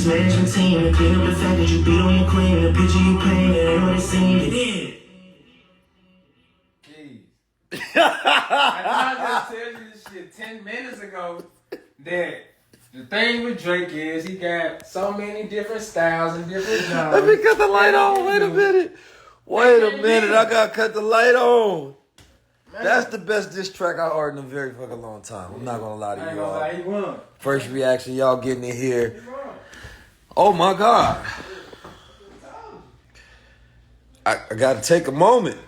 his management team to clean up the fact that you beat on your queen and the picture you paint and what it seemed. Get in. Jeez. I just tell you this shit 10 minutes ago that the thing with Drake is he got so many different styles and different genres. Let me cut the light on. Wait a minute. Wait a minute. I gotta cut the light on. Man. That's the best diss track I heard in a very fucking long time. I'm not gonna lie to you all. He won. First reaction, y'all getting it here. Oh my God. I gotta take a moment.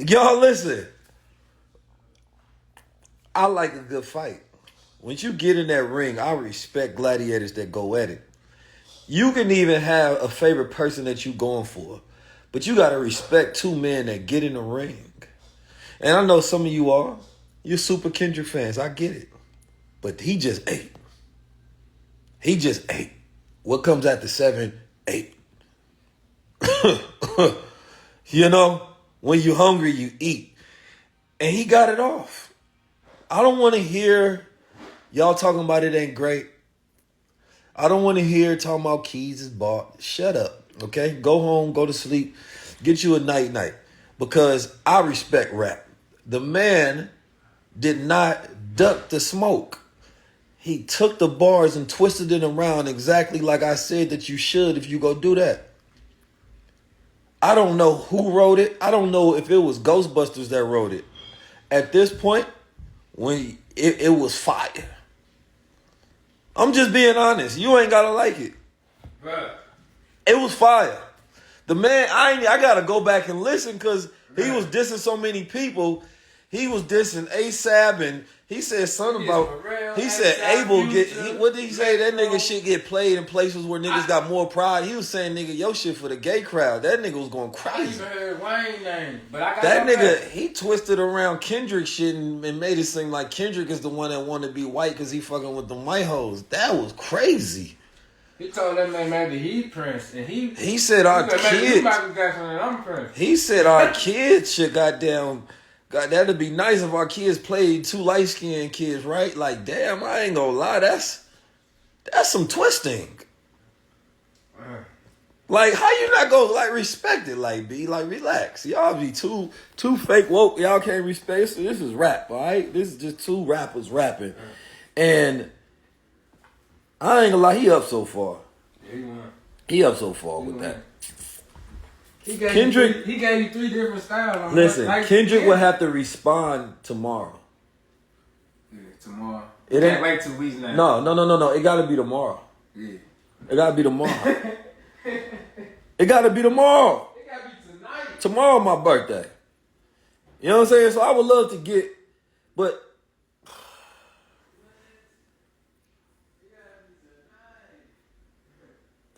Y'all listen. I like a good fight. When you get in that ring, I respect gladiators that go at it. You can even have a favorite person that you going for, but you got to respect two men that get in the ring. And I know some of you are. You're super Kendrick fans. I get it. But he just ate. He just ate. What comes after 7? 8. You know, when you're hungry, you eat. And he got it off. I don't want to hear y'all talking about it ain't great. I don't want to hear talking about keys is bought. Shut up, okay? Go home, go to sleep, get you a night-night. Because I respect rap. The man did not duck the smoke. He took the bars and twisted it around exactly like I said that you should if you go do that. I don't know who wrote it. I don't know if it was Ghostbusters that wrote it. At this point, when it was fire. I'm just being honest. You ain't gotta like it. Bruh. It was fire. The man, I gotta go back and listen because he was dissing so many people. He was dissing ASAP and he said something about. He said Abel get. What did he say? That nigga shit get played in places where niggas got more pride. He was saying nigga your shit for the gay crowd. That nigga was going crazy. I even heard Wayne name, but I got that nigga. He twisted around Kendrick shit and made it seem like Kendrick is the one that wanted to be white because he fucking with the white hoes. That was crazy. He told that man maybe he Prince and he said our kids. He said our kids should goddamn. God, that'd be nice if our kids played two light-skinned kids, right? Like, damn, I ain't gonna lie, that's some twisting. Like, how you not gonna like respect it? Like, be like, relax. Y'all be too fake woke. Y'all can't respect it. So this is rap, all right? This is just two rappers rapping, and I ain't gonna lie, he up so far. Yeah, he up so far with that. Kendrick, he gave you 3 different styles. Listen, Kendrick will have to respond tomorrow. Yeah, tomorrow. It can't wait 2 weeks now. No. It gotta be tomorrow. Yeah. It gotta be tomorrow. It gotta be tomorrow. It gotta be tonight. Tomorrow my birthday. You know what I'm saying? So I would love to get, but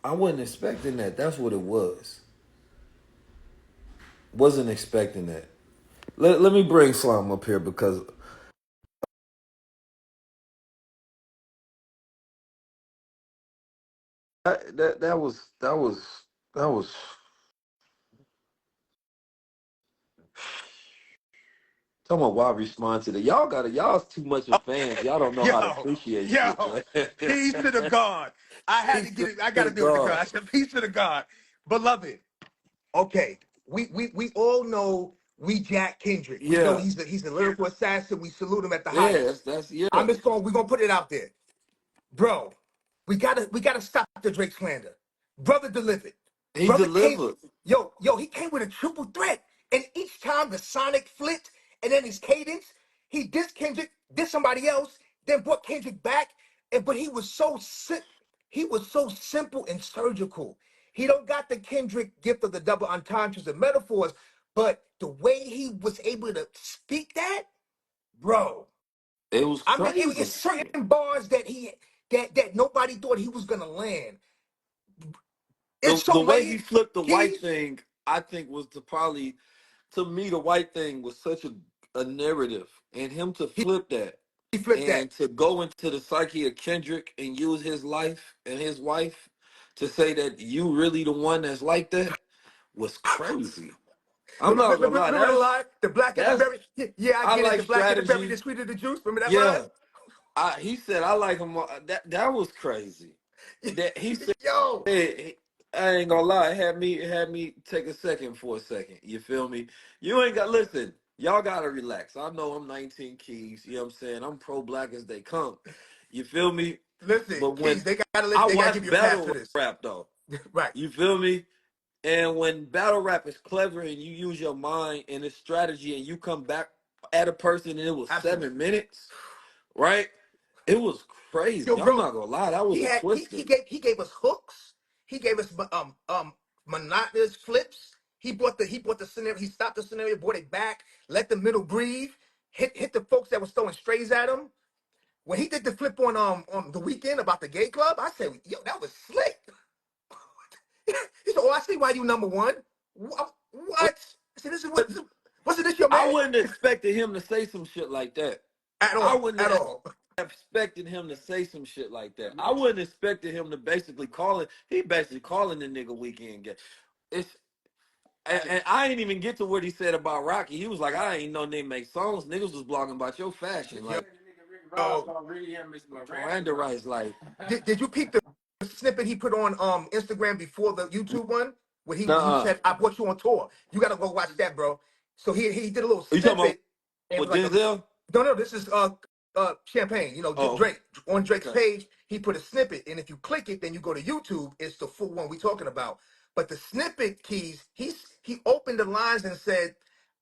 I wasn't expecting that. That's what it was. Wasn't expecting that. Let me bring Slime up here because that was tell me why I respond to that. Y'all's too much of fans. Y'all don't know how to appreciate it. Peace to the God. I had to get it. I gotta do it to God. I said peace to the God. Beloved. Okay. We all know we Jack Kendrick. We know he's the lyrical assassin. We salute him at the highest. I'm just we're gonna put it out there. Bro, we gotta stop the Drake slander. Brother delivered. He delivered. He came with a triple threat. And each time the Sonic flipped and then his cadence, he dissed Kendrick, dissed somebody else, then brought Kendrick back. But he was so simple and surgical. He don't got the Kendrick gift of the double entendres and metaphors, but the way he was able to speak that, bro. It was crazy. I mean, it's certain bars that that nobody thought he was gonna land. The way he flipped the white thing, I think was to me, the white thing was such a narrative. And him to flip that. He flipped that. And to go into the psyche of Kendrick and use his life and his wife to say that you really the one that's like that was crazy. I'm not gonna lie. Remember the line? The black and the berry. Yeah, I get like it. The black strategy. and the berry, the sweeter the juice. Remember that line? He said I like him. That was crazy. That he said Hey, I ain't gonna lie, it had me take a second for a second. You feel me? You ain't got listen, y'all gotta relax. I know I'm 19 keys, you know what I'm saying? I'm pro black as they come. You feel me? Listen, But Keys, when they gotta I they gotta give watch you a pass battle for this. rap though, Right. you feel me? And when battle rap is clever and you use your mind and it's strategy and you come back at a person and it was Absolutely. 7 minutes, right? It was Yo, crazy. I'm bro, not gonna lie, that was he a had twister. he gave us hooks. He gave us monotonous flips. He brought the scenario. He stopped the scenario, brought it back, let the middle breathe, hit the folks that was throwing strays at him. When he did the flip on the weekend about the gay club, I said, yo, that was slick. He said, oh, I see why you number one. What? I said, this is what wasn't this your man? I wouldn't have expected him to say some shit like that. At I all. wouldn't At have all. expected him to say some shit like that. I wouldn't expected him to basically call it. He basically calling the nigga weekend gay. It's and I ain't even get to what he said about Rocky. He was like, I ain't know they make songs. Niggas was blogging about your fashion. Yo, Like Miranda Rice, like did you peep the snippet he put on Instagram before the YouTube one? Where he uh said, I brought you on tour. You gotta go watch that, bro. So he did a little you talking about snippet and with was like Denzel? no, this is Champagne. You know, Oh, Drake. On Drake's okay. page, he put a snippet, and if you click it, then you go to YouTube. It's the full one we talking about. But the snippet Keys, he opened the lines and said,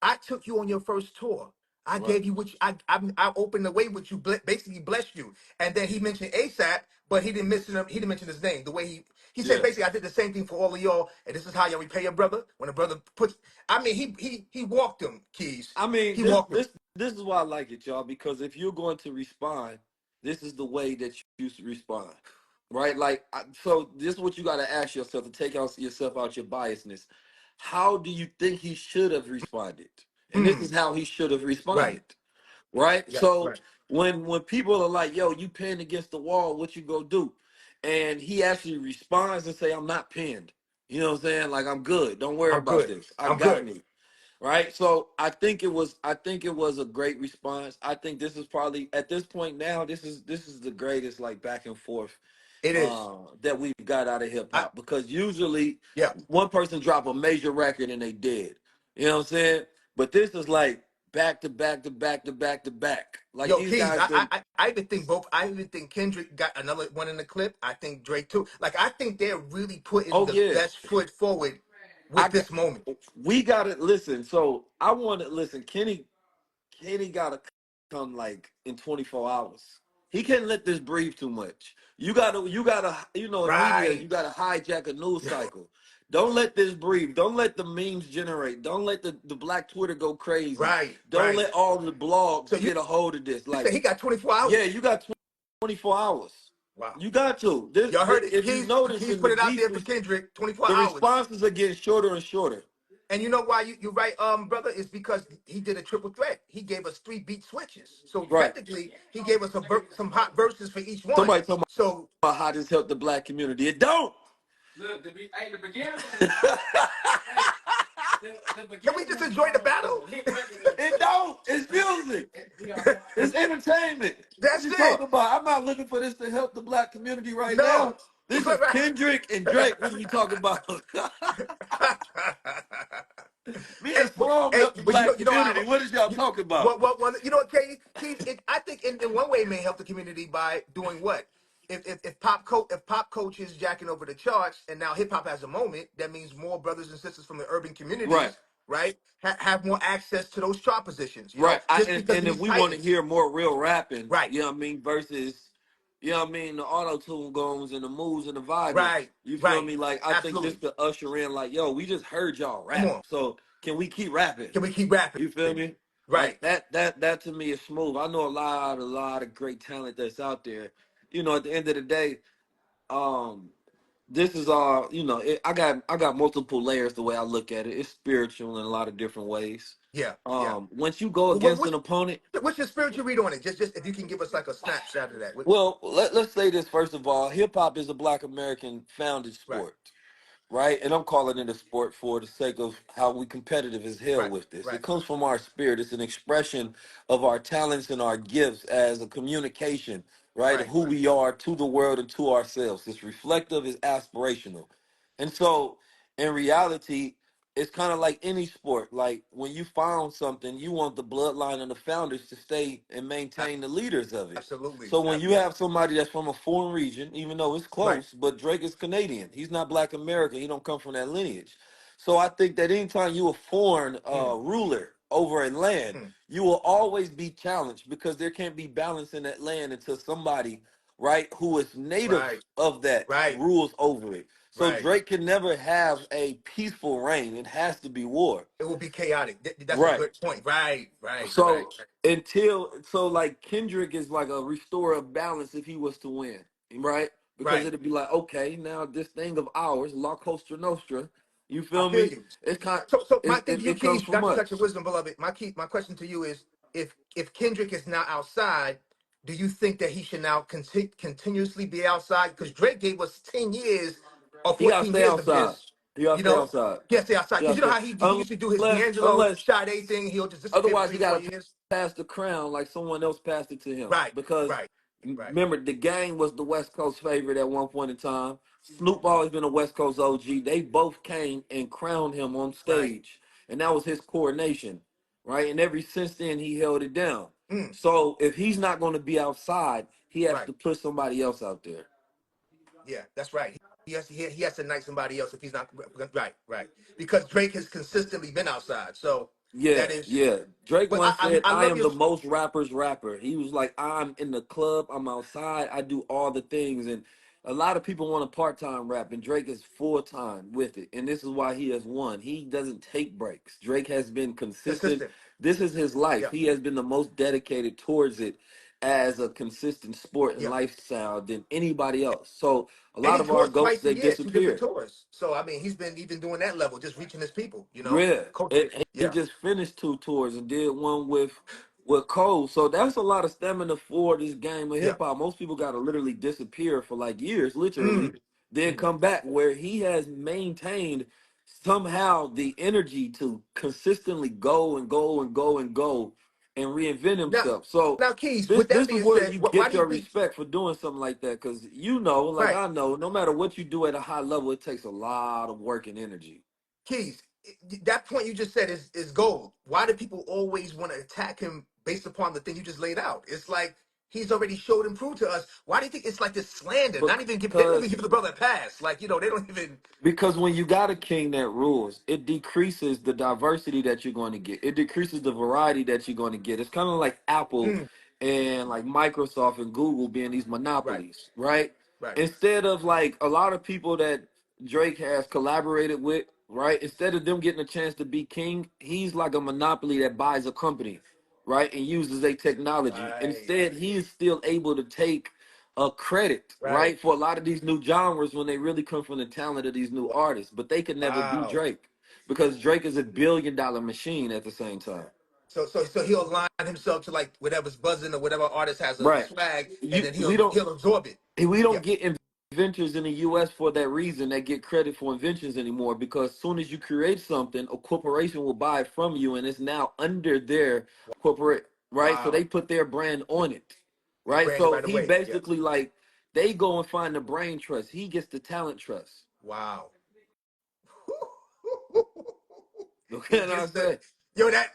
"I took you on your first tour. I Right. gave you what I opened the way with you, basically blessed you." And then he mentioned ASAP, but he didn't mention him. He didn't mention his name. The way he said Yeah. basically, I did the same thing for all of y'all, and this is how y'all repay your brother. When a brother puts, I mean, he walked him, Keys. I mean, He this walked him. this this is why I like it, y'all, because if you're going to respond, this is the way that you should respond. Right? Like so this is what you gotta ask yourself to take out yourself out your biasness. How do you think he should have responded? And this is Mm, how he should have right. responded. Right? Yeah. So Right. when people are like, yo, you pinned against the wall, what you go do? And he actually responds and say, I'm not pinned. You know what I'm saying? Like I'm good. Don't worry I'm about good. this. I I'm got good. me. Right. So I think it was a great response. I think this is probably at this point now, this is the greatest like back and forth It is. that we've got out of hip I hop because usually yeah. one person drop a major record and they dead. You know what I'm saying? But this is like back to back to back to back to back. Like Yo, these Keys, guys been I even think both. I even think Kendrick got another one in the clip. I think Drake too. Like I think they're really putting oh the yeah. best foot forward I with got this moment. we gotta listen. So I wanna listen, Kenny gotta come like in 24 hours. He can't let this breathe too much. In media, you Right. gotta hijack a news cycle. Don't let this breathe. Don't let the memes generate. Don't let the black Twitter go crazy. Right. Don't Right. let all the blogs So you get a hold of this. say Like, he got 24 yeah, hours? you got 24 hours. Wow. You got to. Y'all heard it. If you notice Keys in the put it out beef, there for Kendrick. 24 the hours. responses are getting shorter and shorter. And you know why you're right, brother, is because he did a triple threat. He gave us 3 beat switches. So Right. technically, he gave us some hot verses for each one. Somebody talking So about how this helped the black community. It don't. Look, the beginning of the song, hey, the can we beginning just of the enjoy the song is battle? a lit record. It don't. It's music. It's entertainment. What That's you it. talking about? I'm not looking for this to help the black community right No. now. This is Kendrick and Drake. What are you talking about? Me Hey, and Slum hey, help the but black I, community. What is y'all you, talking about? well, you know what, Katie? I think in one way it may help the community by doing what? If pop culture is jacking over the charts and now hip hop has a moment, that means more brothers and sisters from the urban Right. communities, right, have more access to those chart positions. You know, Right. just And, because of and if these we want to titles, hear more real rapping, right, you know what I mean, versus, you know what I mean, the auto tune goes and the moves and the vibing. right, You feel right, me? Like, I think this absolutely. to usher in, like, yo, we just heard y'all Come rap. on, So can we keep rapping? can we keep rapping? You feel me? Right. Like that to me is smooth. I know a lot of great talent that's out there. You know, at the end of the day, um, this is all I got multiple layers the way I look at it. It's spiritual in a lot of different ways. Yeah, yeah. Once you go Well, against an opponent, what's your spiritual read on it? Just if you can give us like a snapshot of that. well, let's say this first of all. Hip hop is a Black American founded Right, sport, right? And I'm calling it a sport for the sake of how we competitive as hell right, with this. right, It comes from our spirit. It's an expression of our talents and our gifts as a communication, right? Of Right. who we are to the world and to ourselves. It's reflective, it's aspirational. And so in reality, it's kind of like any sport. Like when you found something, you want the bloodline of the founders to stay and maintain the leaders of it. Absolutely. So when you Yeah. have somebody that's from a foreign region, even though it's Right. close, but Drake is Canadian. He's not Black American. He don't come from that lineage. So I think that anytime you a foreign Mm, ruler over a land, mm. you will always be challenged because there can't be balance in that land until somebody, right, who is native Right. of that Right. rules over it. So Right. Drake can never have a peaceful reign. It has to be war. It will be chaotic. That's a Right. good point. Right. Right. Right. So like Kendrick is like a restorer of balance if he was to win, right? Because Right. it'd be like, okay, now this thing of ours, La Costa Nostra, you I feel feel me? you. It's kind So my it, thing to it, you, it comes Keys, from not to cut your us. wisdom, beloved. My question to you is, if Kendrick is now outside, do you think that he should now continuously be outside? Because Drake gave us 10 years or He gotta 14 stay years of outside. this. He gotta You stay know, outside. yeah, stay outside. He Because gotta you know stay how he used to do his D'Angelo unless Sade thing. He'll just disappear for otherwise, he three, got four to years. pass the crown like someone else passed it to him. Right. Because Right. Right. remember, the Gang was the West Coast favorite at one point in time. Snoop always been a West Coast OG. They both came and crowned him on Right. stage, and that was his coronation, right? And ever since then, he held it down. Mm, So if he's not going to be outside, he has right. to put somebody else out there. Yeah, that's right. He has to knight somebody else if he's not right, right. Because Drake has consistently been outside. So Yeah, that is. yeah. Drake But once said, I I love am your the most rapper's rapper. He was like, I'm in the club, I'm outside, I do all the things. And a lot of people want a part-time rap, and Drake is full-time with it. And this is why he has won. He doesn't take breaks. Drake has been consistent. consistent. This is his life. Yeah, He has been the most dedicated towards it as a consistent sport and yeah. lifestyle than anybody else. So a And lot he of our tours goats, twice a they year, two different disappear. tours. So I mean, he's been even doing that level, just reaching his people. Yeah, Cultivate. he Yeah. just finished two tours and did one with Cole. So that's a lot of stamina for this game of Yeah. hip hop. Most people got to literally disappear for like years, literally, Mm, then mm. come back. Where he has maintained somehow the energy to consistently go and go and go and go and reinvent Now, himself. So now, Keys. this With that this is being where said, you why get do you your think? respect for doing something like that, because like Right. I know, no matter what you do at a high level, it takes a lot of work and energy. Keys, that point you just said is gold. Why do people always want to attack him based upon the thing you just laid out? It's like he's already showed and proved to us. Why do you think it's like this slander? Not even give they don't even Because give the brother a pass. Like they don't even. Because when you got a king that rules, it decreases the diversity that you're going to get. It decreases the variety that you're going to get. It's kind of like Apple Mm, and like Microsoft and Google being these right, monopolies, right? right. Instead of like a lot of people that Drake has collaborated with, right? Instead of them getting a chance to be king, he's like a monopoly that buys a company, right? And uses a technology. Right, Instead, he is still able to take a credit, right. right, for a lot of these new genres when they really come from the talent of these new artists, but they could never be Wow. Drake because Drake is $1 billion machine at the same time. So he'll align himself to like whatever's buzzing or whatever artist has a Right. swag, and You then we don't he'll absorb it. we Yeah. don't get inventors in the US for that reason that get credit for inventions anymore, because as soon as you create something, a corporation will buy it from you and it's now under their corporate, right? So Wow. they put their brand on it. They Right? brand it So right he away. Yeah. basically like they go and find the brain trust. He gets the talent trust. Wow. What He can I gets the say? yo that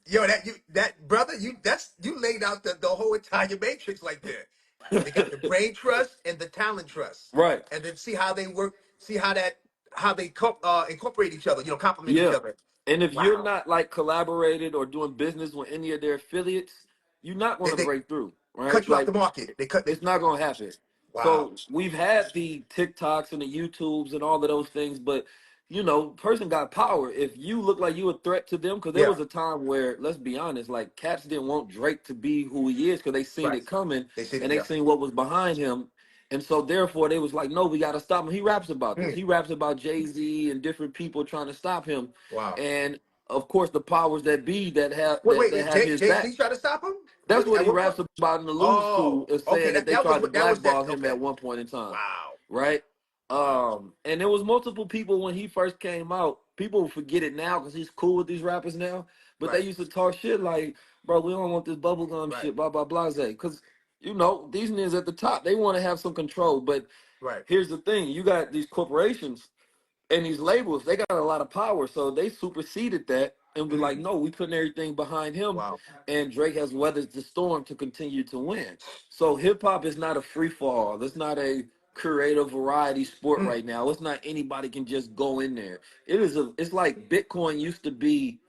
yo that you that brother you laid out the whole entire matrix like that. They got the brain trust and the talent trust, Right. and then see how they work. See how they incorporate each other. Complement each Yeah. other. And if you're Wow. not like collaborated or doing business with any of their affiliates, you're not going to They break through, right? cut you off Like the market. They cut. it's not going to happen. Wow. So we've had the TikToks and the YouTubes and all of those things, but person got power. If you look like you a threat to them, because there Yeah. was a time where, let's be honest, like cats didn't want Drake to be who he is because they seen Right. it coming They said and it. they Yeah. seen what was behind him. And so therefore they was like, no, we got to stop him. He raps about this. Hmm. He raps about Jay-Z and different people trying to stop him. Wow. And of course the powers that be that have Wait, wait, that wait. have his Jay back. Z tried to stop him? That's Really? what At he what point? raps about in the Lose School, Oh, is okay. saying that That they that was tried to what that was that. blackball him Okay. at one point in time, Wow. right? Wow. And there was multiple people when he first came out. People forget it now because he's cool with these rappers now, but they Right. used to talk shit like, "Bro, we don't want this bubblegum Right. shit, blah blah blah." Because these niggas at the top, they want to have some control. But Right. here's the thing: you got these corporations and these labels, they got a lot of power, so they superseded that and be like, no, we putting everything behind him, Wow. and Drake has weathered the storm to continue to win. So hip hop is not a free fall. It's not a creative variety sport right now. It's not anybody can just go in there. It's like Bitcoin used to be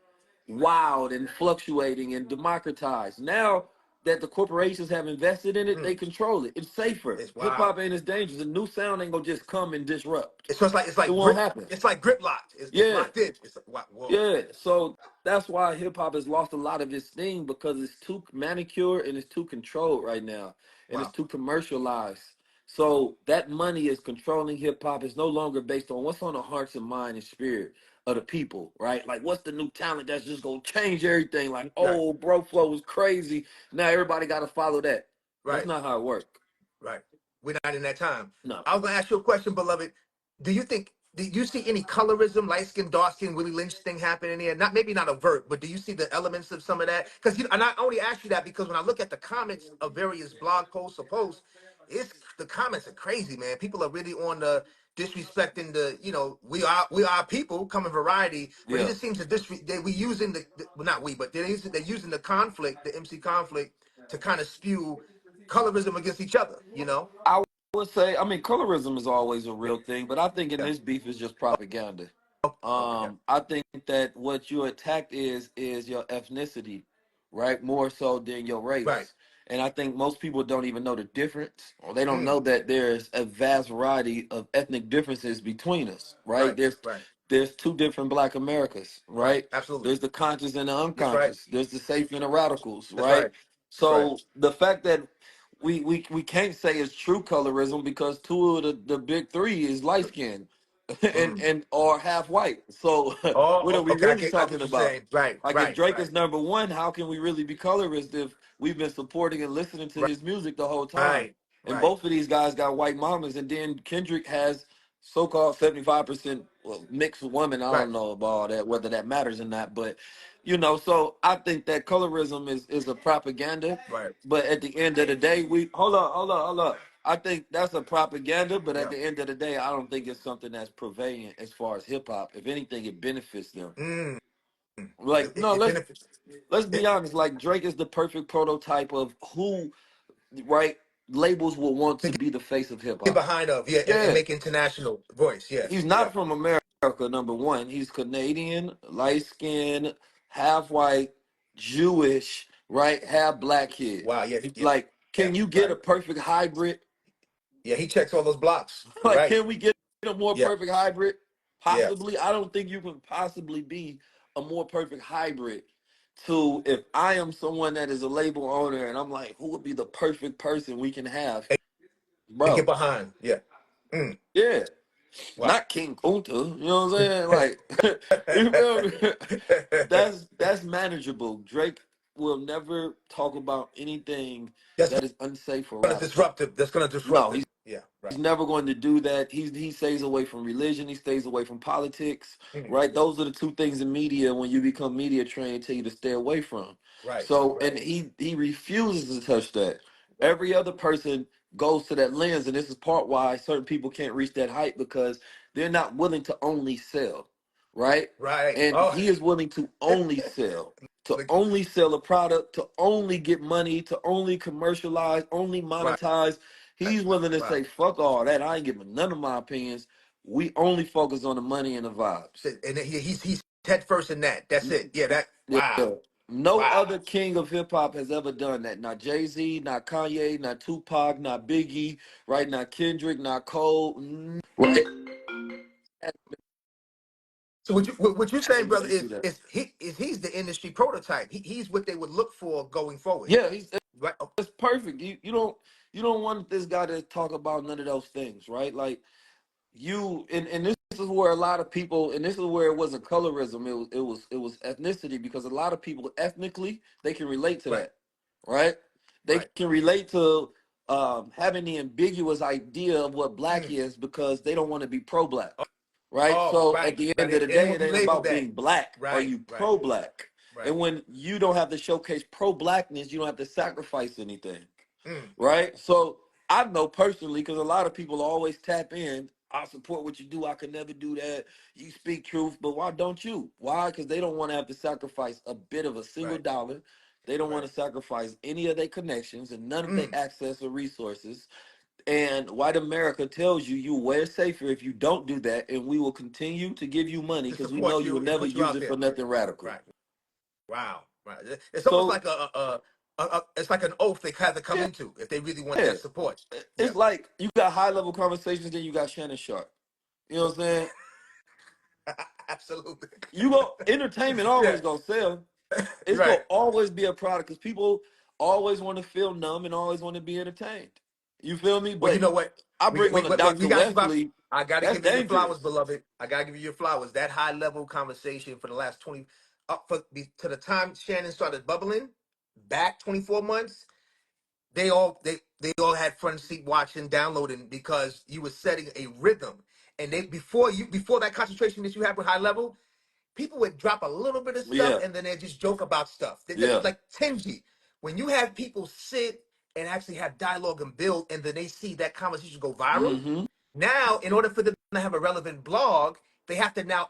wild and fluctuating and democratized. Now that the corporations have invested in it, they control it. It's safer. It's Hip wow. hop ain't as dangerous. A new sound ain't gonna just come and disrupt. So it's It like won't grip. happen. It's like grip locked. It's Yeah, locked in. It's like, wow, whoa. yeah. So that's why hip hop has lost a lot of its thing, because it's too manicured and it's too controlled right now, and it's Wow. too commercialized. So that money is controlling hip hop. It's no longer based on what's on the hearts and mind and spirit of the people, right? Like, what's the new talent that's just gonna change everything? Like, Right. oh, bro, flow was crazy. Now everybody got to follow that. That's Right. not how it works. Right. We're not in that time. No. I was gonna ask you a question, beloved. Do you see any colorism, light skin, dark skin, Willie Lynch thing happening here? Not maybe not overt, but do you see the elements of some of that? Because and I only ask you that because when I look at the comments of various blog posts or posts, the comments are crazy, man. People are really on the disrespecting the, we are people, come in variety, but it Yeah. just seems that we using well, not we, but they're using the conflict, the MC conflict, to kind of spew colorism against each other, I would say, I mean, colorism is always a Yeah, real thing, but I think in yeah. this beef is just propaganda. Okay. I think that what you attacked is your ethnicity, right? More so than your Right. race. And I think most people don't even know the difference, or they don't Mm, know that there's a vast variety of ethnic differences between us, right? right. There's Right. there's two different Black Americas, Right. right? Absolutely. There's the conscious and the That's right. unconscious. There's the safe and the radicals, That's right? right. That's right. So the fact that we can't say it's true colorism because two of the big three is light skinned and Mm. or half white. So what are we Okay. really I get what talking you're about? saying. Right. Like, if Right. Drake Right. is number one, how can we really be colorist if we've been supporting and listening to Right. his music the whole time? Right. And Right. both of these guys got white mamas, and then Kendrick has so-called 75% mixed women. I Right. don't know about all that, whether that matters or not, but so I think that colorism is a propaganda. Right. But at the end of the day, we hold up. I think that's a propaganda, but at Yeah. the end of the day, I don't think it's something that's prevalent as far as hip hop. If anything, it benefits them. Mm. Like, no, It benefits. let's be It, honest. Like, Drake is the perfect prototype of who, right, labels will want to to be the face of hip get hop. behind of, yeah, and Yeah, make international voice. he's Yes. Yeah. not from America. Number one, he's Canadian, light skinned, half white, Jewish, right, half black kid. Wow. Yeah. Yeah. Like, Yeah. can you get Right. a perfect hybrid? Yeah. He checks all those blocks. You're Like, right. can we get a more Yeah. perfect hybrid? Yeah. Possibly. I don't think you can possibly be a more perfect hybrid to, if I am someone that is a label owner and I'm like, who would be the perfect person we can have? And get Bro, behind. Yeah. Mm. yeah. Wow. Not King Kunta. You know what I'm saying? Like, you feel me? That's manageable. Drake will never talk about anything That's that is unsafe or gonna radical. disrupt it. That's gonna disrupt No, it. Yeah. he's Right. never going to do that. He stays away from religion. He stays away from politics. Mm. Right? Those are the two things in media when you become media trained tell you to stay away from. Right. So, and Right. he refuses to touch that. Every other person goes to that lens, and this is part why certain people can't reach that height, because they're not willing to only sell, right? Right. And Oh. he is willing to only sell, to Look. only sell a product, to only get money, to only commercialize, only Right. monetize. He's willing to Wow. say, fuck all that. I ain't giving none of my opinions. We only focus on the money and the vibes. And he's head first in that. That's it. Yeah. That. Yeah. Wow. No Wow. other king of hip hop has ever done that. Not Jay-Z, not Kanye, not Tupac, not Biggie, right? Not Kendrick, not Cole. Right? So what you're saying, Hasn't been brother, able to do that. he's the industry prototype. He's what they would look for going forward. Yeah, Right. Oh, it's perfect. You don't want this guy to talk about none of those things, right? Like, and this is where a lot of people, and this is where it wasn't colorism, it was ethnicity, because a lot of people ethnically, they can relate to right. that, right? They Right. can relate to having the ambiguous idea of what black Mm. is, because they don't want to be pro-black, right? Oh, So at right. the Right. end of the They don't day, want it to be ain't labeled about that. being black. Are Right. you Right. pro-black? Right. And when you don't have to showcase pro-blackness, you don't have to sacrifice anything. right? So I know personally because a lot of people always tap in. I support what you do. I could never do that. You speak truth, but why don't you? Why? Because they don't want to have to sacrifice a bit of a single dollar. They don't want to sacrifice any of their connections and none of their access or resources. And white America tells you you're way safer if you don't do that, and we will continue to give you money To because we know support you will you and never put you use out it for there. nothing radical. Right. Wow. Right. It's almost So like it's like an oath they have to come yeah, into if they really want that support. Yeah. it's like you got high level conversations, then you got Shannon Sharp. You know what I'm saying? Absolutely. You go entertainment Yeah. always gonna sell. It's Right. gonna always be a product because people always want to feel numb and always want to be entertained. You feel me? Well, you But know what? I We bring on a we Dr. got you, Bob. Wesley. I got to That's give you your flowers, dangerous. beloved. I got to give you your flowers. That high level conversation for the last 20 up to the time Shannon started bubbling back 24 months. They all had front seat watching, downloading because you were setting a rhythm. And they before that concentration that you had with high level, people would drop a little bit of stuff Yeah, and then they just joke about stuff. yeah. Like Tingy, when you have people sit and actually have dialogue and build, and then they see that conversation go viral. Mm-hmm. Now, in order for them to have a relevant blog, they have to now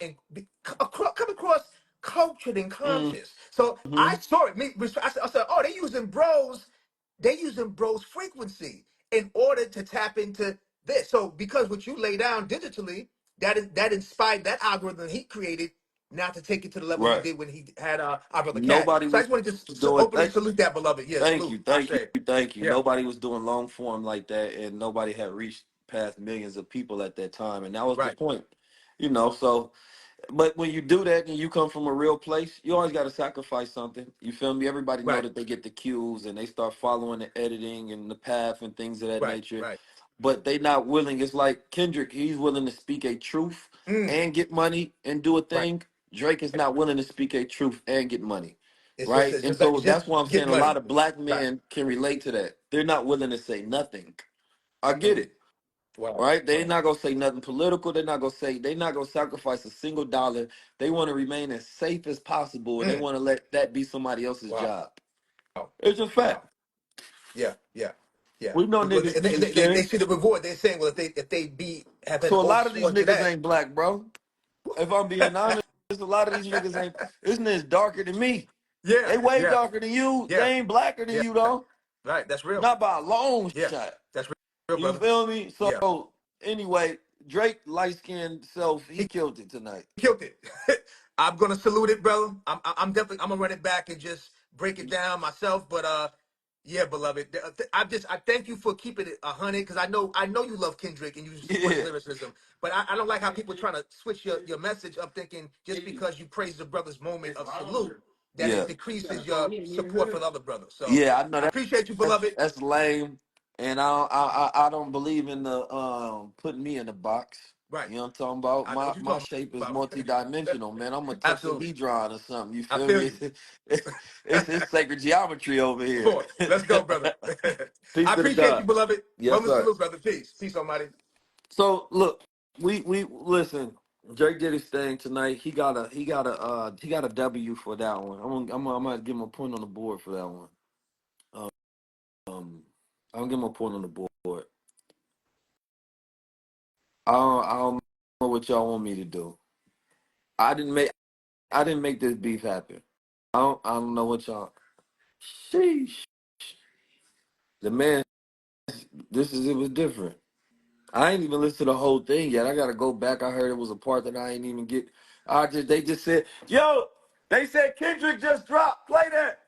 come across cultured and conscious. So Mm-hmm. I saw it. I said, oh, they using bros frequency in order to tap into this. So because what you lay down digitally, that inspired that algorithm he created now to take it to the level he Right. did when he had our brother Cat. Nobody So I was just want to just doing. openly salute that, beloved. Yeah, Thank salute. you, I thank you, say, thank you. yeah, Nobody was doing long form like that, and nobody had reached past millions of people at that time, and that was the right, point. So but when you do that and you come from a real place, you always got to sacrifice something. You feel me? Everybody know right, that they get the cues and they start following the editing and the path and things of that right, nature. right. But they not willing. It's like Kendrick, he's willing to speak a truth Mm, and get money and do a right. thing. Drake is not willing to speak a truth and get money. Right? And It's so just that's why I'm get saying a money. lot of black Right. men can relate to that. They're not willing to say nothing. I get Mm, it. wow. Right? They're Wow. not gonna say nothing political. They're not gonna sacrifice a single dollar. They want to remain as safe as possible and they Mm, want to let that be somebody else's wow. job. It's a fact. Wow. Yeah. Yeah. Yeah. We know Because niggas do this they shit. see the reward. They're saying, well, if they have been So a hold lot of these sworn to niggas that. ain't black, bro. If I'm being honest, a lot of these niggas ain't this nigga's darker than me. Yeah. They way Yeah. darker than you. Yeah. They ain't blacker than Yeah. you though. Right. That's real. Not by a long Yeah. shot. That's real, You brother. feel me? Yeah. So anyway, Drake light skinned self, he He killed it tonight. killed it. I'm gonna salute it, brother. I'm definitely I'm gonna run it back and just break it down myself. But yeah, beloved, I thank you for keeping it 100 because I know you love Kendrick and you support his Yeah. lyricism. But I don't like how people trying to switch your message up, thinking just because you praise the brother's moment of salute that Yeah. it decreases your support for the other brother. So Yeah, I know I that. appreciate you, beloved. That's lame, and I don't believe in the putting me in the box. Right, You know what I'm talking about? I know what you're My talking shape is about. multi-dimensional, man. I'm a Absolutely, tetrahedron or something. You I feel feel me? you. It's sacred geometry over here. Sport. Let's go, brother. Peace I to the appreciate you, God. beloved. Yes, Brother sir. salute, brother. Peace. Peace, Almighty. So look, we listen. Drake did his thing tonight. He got a W for that one. I'm gonna give him a point on the board for that one. Um, I'm gonna give him a point on the board. I don't know what y'all want me to do. I didn't make I didn't make this beef happen. I don't know what y'all. Sheesh. The man, it was different. I ain't even listened to the whole thing yet. I gotta go back. I heard it was a part that I ain't even get. They just said, yo, they said Kendrick just dropped. Play that.